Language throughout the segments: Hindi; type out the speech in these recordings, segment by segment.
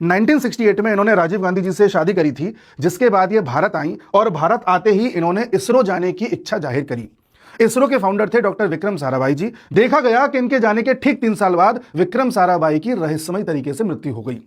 1968 में इन्होंने राजीव गांधी जी से शादी करी थी, जिसके बाद ये भारत आई और भारत आते ही इन्होंने इसरो जाने की इच्छा जाहिर करी। इसरो के फाउंडर थे डॉक्टर विक्रम साराभाई जी। देखा गया कि इनके जाने के ठीक 3 साल बाद विक्रम साराभाई की रहस्यमय तरीके से मृत्यु हो गई।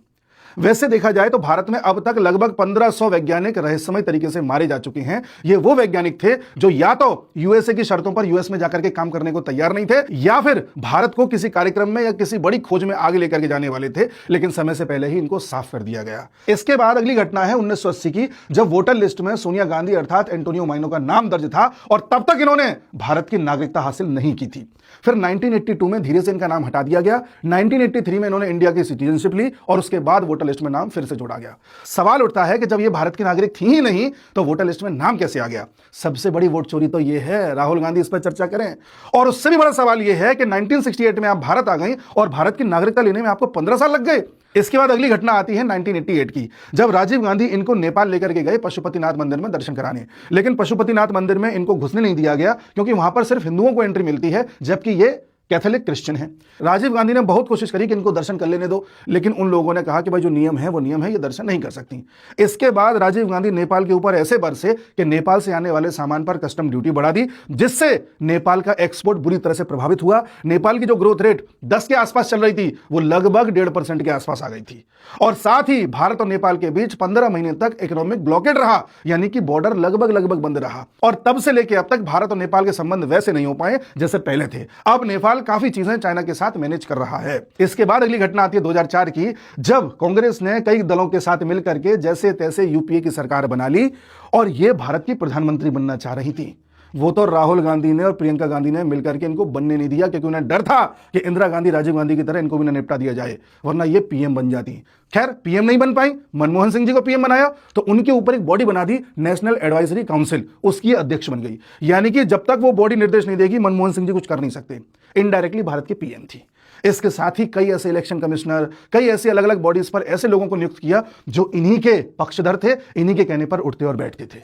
वैसे देखा जाए तो भारत में अब तक लगभग 1500 वैज्ञानिक रहस्यमय तरीके से मारे जा चुके हैं। ये वो वैज्ञानिक थे जो या तो यूएसए की शर्तों पर यूएस में जाकर के काम करने को तैयार नहीं थे, या फिर भारत को किसी कार्यक्रम में या किसी बड़ी खोज में आगे लेकर के जाने वाले थे, लेकिन समय से पहले ही इनको साफ कर दिया गया। इसके बाद अगली घटना है 1980 की, जब वोटर लिस्ट में सोनिया गांधी अर्थात एंटोनियो माइनो का नाम दर्ज था और तब तक इन्होंने भारत की नागरिकता हासिल नहीं की थी। फिर 1982 में धीरे से इनका नाम हटा दिया गया। 1983 में इन्होंने इंडिया की सिटीजनशिप ली और उसके बाद वोटर लिस्ट में नाम फिर से जोड़ा गया। सवाल उठता है कि जब ये भारत की नागरिक थी ही नहीं तो वोटर लिस्ट में नाम कैसे आ गया? सबसे बड़ी वोट चोरी तो ये है, राहुल गांधी इस पर चर्चा करें। और उससे भी बड़ा सवाल ये है कि 1968 में आप भारत आ गई और भारत की नागरिकता लेने में आपको 15 साल लग गए। इसके बाद अगली घटना आती है 1988 की, जब राजीव गांधी इनको नेपाल लेकर के गए पशुपतिनाथ मंदिर में दर्शन कराने। लेकिन पशुपतिनाथ मंदिर में इनको घुसने नहीं दिया गया, क्योंकि वहां पर सिर्फ हिंदुओं को एंट्री मिलती है, जबकि ये कैथोलिक क्रिश्चियन है। राजीव गांधी ने बहुत कोशिश करी कि इनको दर्शन कर लेने दो, लेकिन उन लोगों ने कहा कि भाई जो नियम है वो नियम है, ये दर्शन नहीं कर सकती। इसके बाद राजीव गांधी नेपाल के ऊपर ऐसे बरसे कि नेपाल से आने वाले सामान पर कस्टम ड्यूटी बढ़ा दी, जिससे नेपाल का एक्सपोर्ट बुरी तरह से प्रभावित हुआ। नेपाल की जो ग्रोथ रेट 10 के आसपास चल रही थी, वो लगभग 1.5% के आसपास आ गई थी। और साथ ही भारत और नेपाल के बीच 15 महीने तक इकोनॉमिक ब्लॉकेड रहा, यानी कि बॉर्डर लगभग बंद रहा। और तब से लेकर अब तक भारत और नेपाल के संबंध वैसे नहीं हो पाए जैसे पहले थे। अब नेपाल काफी चीजें चाइना के साथ मैनेज कर रहा है। इसके बाद अगली घटना आती है 2004 की, जब कांग्रेस ने कई दलों के साथ मिलकर के जैसे तैसे यूपीए की सरकार बना ली और यह भारत की प्रधानमंत्री बनना चाह रही थी। वो तो राहुल गांधी ने और प्रियंका गांधी ने मिलकर के इनको बनने नहीं दिया, क्योंकि उन्हें डर था कि इंदिरा गांधी राजीव गांधी की तरह इनको भी निपटा दिया जाए, वरना ये पीएम बन जाती। खैर, पीएम नहीं बन पाई। मनमोहन सिंह जी को पीएम बनाया तो उनके ऊपर एक बॉडी बना दी, नेशनल एडवाइजरी काउंसिल, उसकी अध्यक्ष बन गई। यानी कि जब तक वो बॉडी निर्देश नहीं देगी मनमोहन सिंह जी कुछ कर नहीं सकते। इनडायरेक्टली भारत के पीएम थी। इसके साथ ही कई ऐसे इलेक्शन कमिश्नर, कई ऐसी अलग अलग बॉडीज पर ऐसे लोगों को नियुक्त किया जो इन्हीं के पक्षधर थे, इन्हीं के कहने पर उठते और बैठते थे।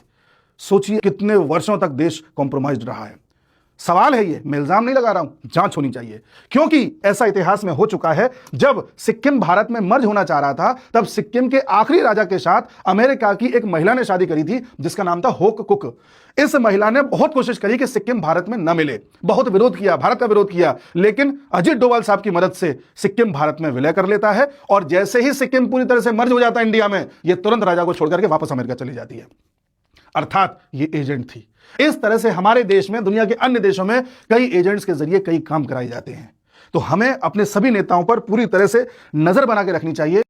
सोचिए कितने वर्षों तक देश कॉम्प्रोमाइज्ड रहा है। सवाल है ये, मैं इल्जाम नहीं लगा रहा हूं, जांच होनी चाहिए, क्योंकि ऐसा इतिहास में हो चुका है। जब सिक्किम भारत में मर्ज होना चाह रहा था, तब सिक्किम के आखिरी राजा के साथ अमेरिका की एक महिला ने शादी करी थी, जिसका नाम था होक कुक। इस महिला ने बहुत कोशिश करी कि सिक्किम भारत में न मिले, बहुत विरोध किया, भारत का विरोध किया, लेकिन अजीत डोभाल साहब की मदद से सिक्किम भारत में विलय कर लेता है। और जैसे ही सिक्किम पूरी तरह से मर्ज हो जाता है इंडिया में, यह तुरंत राजा को छोड़कर के वापस अमेरिका चली जाती है। अर्थात ये एजेंट थी। इस तरह से हमारे देश में, दुनिया के अन्य देशों में कई एजेंट्स के जरिए कई काम कराए जाते हैं। तो हमें अपने सभी नेताओं पर पूरी तरह से नजर बना के रखनी चाहिए।